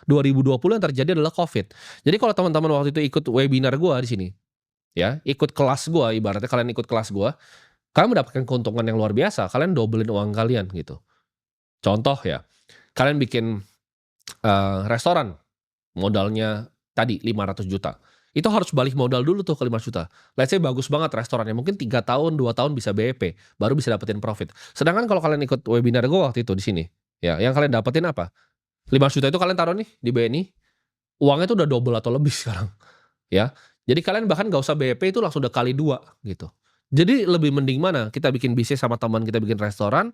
2020 yang terjadi adalah Covid. Jadi kalau teman-teman waktu itu ikut webinar gua di sini, ya, ikut kelas gua, ibaratnya kalian ikut kelas gua, kalian mendapatkan keuntungan yang luar biasa, kalian dobelin uang kalian gitu. Contoh ya, kalian bikin, restoran, modalnya tadi 500 juta. Itu harus balik modal dulu tuh ke 500 juta. Let's say bagus banget restorannya, mungkin 3 tahun, 2 tahun bisa BEP, baru bisa dapetin profit. Sedangkan kalau kalian ikut webinar gua waktu itu di sini, ya, yang kalian dapetin apa? 500 juta itu kalian taruh nih di BNI, uangnya tuh udah double atau lebih sekarang, ya. Jadi kalian bahkan nggak usah BEP itu langsung udah kali 2 gitu. Jadi lebih mending mana, kita bikin bisnis sama teman kita bikin restoran,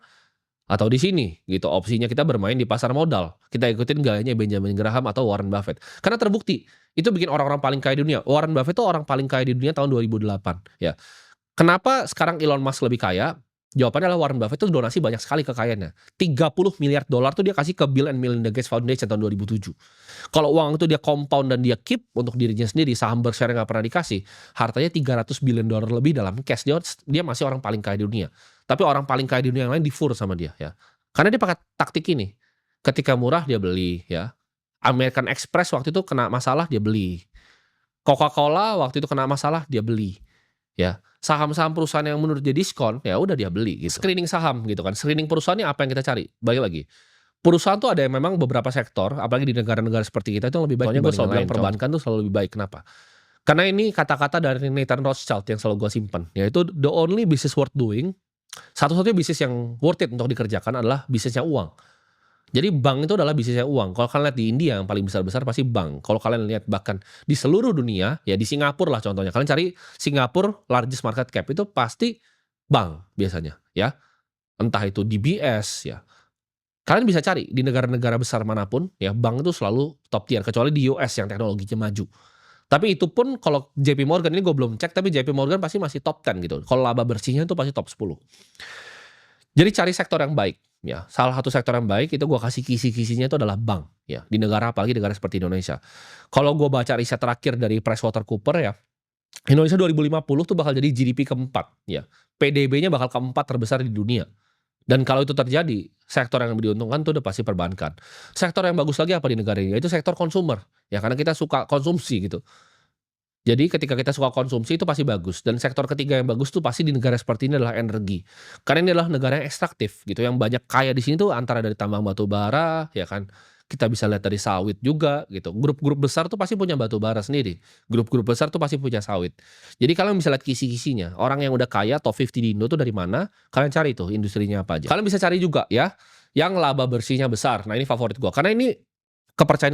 atau di sini gitu, opsinya kita bermain di pasar modal. Kita ikutin gayanya Benjamin Graham atau Warren Buffett. Karena terbukti, itu bikin orang-orang paling kaya di dunia. Warren Buffett itu orang paling kaya di dunia tahun 2008, ya. Kenapa sekarang Elon Musk lebih kaya? Jawabannya adalah Warren Buffett itu donasi banyak sekali kekayaannya. 30 miliar dolar tuh dia kasih ke Bill and Melinda Gates Foundation tahun 2007. Kalau uang itu dia compound dan dia keep untuk dirinya sendiri, saham Berkshire nggak pernah dikasih, hartanya 300 billion dolar lebih dalam cash. Dia masih orang paling kaya di dunia. Tapi orang paling kaya di dunia yang lain di-fur sama dia, ya. Karena dia pakai taktik ini. Ketika murah dia beli, ya. American Express waktu itu kena masalah dia beli. Coca-Cola waktu itu kena masalah dia beli, ya. Saham-saham perusahaan yang menurut dia diskon, ya udah dia beli gitu. Screening saham gitu kan. Screening perusahaannya apa yang kita cari? Balik lagi. Perusahaan tuh ada yang memang beberapa sektor, apalagi di negara-negara seperti kita itu yang lebih baik. Soalnya gue selalu bilang perbankan tuh selalu lebih baik. Kenapa? Karena ini kata-kata dari Nathan Rothschild yang selalu gue simpan. Yaitu the only business worth doing, satu-satunya bisnis yang worth it untuk dikerjakan adalah bisnisnya uang. Jadi bank itu adalah bisnisnya uang. Kalau kalian lihat di India yang paling besar-besar pasti bank. Kalau kalian lihat bahkan di seluruh dunia, ya di Singapura lah contohnya. Kalian cari Singapura largest market cap itu pasti bank biasanya, ya. Entah itu DBS, ya. Kalian bisa cari di negara-negara besar manapun, ya bank itu selalu top tier. Kecuali di US yang teknologinya maju. Tapi itu pun kalau JP Morgan, ini gue belum cek, tapi JP Morgan pasti masih top 10 gitu. Kalau laba bersihnya itu pasti top 10. Jadi cari sektor yang baik, ya. Salah satu sektor yang baik itu gue kasih kisi-kisinya itu adalah bank, ya. Di negara apalagi negara seperti Indonesia. Kalau gue baca riset terakhir dari PricewaterhouseCoopers, ya, Indonesia 2050 tuh bakal jadi GDP keempat, ya. PDB-nya bakal keempat terbesar di dunia. Dan kalau itu terjadi, sektor yang lebih diuntungkan tuh udah pasti perbankan. Sektor yang bagus lagi apa di negara ini? Itu sektor consumer, ya, karena kita suka konsumsi gitu. Jadi ketika kita suka konsumsi itu pasti bagus. Dan sektor ketiga yang bagus tuh pasti di negara seperti ini adalah energi. Karena ini adalah negara yang ekstraktif gitu. Yang banyak kaya di sini tuh antara dari tambang batu bara, ya kan. Kita bisa lihat dari sawit juga gitu. Grup-grup besar tuh pasti punya batu bara sendiri. Grup-grup besar tuh pasti punya sawit. Jadi kalian bisa lihat kisi-kisinya. Orang yang udah kaya top 50 di Indo tuh dari mana? Kalian cari tuh industrinya apa aja. Kalian bisa cari juga ya yang laba bersihnya besar. Nah ini favorit gua. Karena ini kepercayaan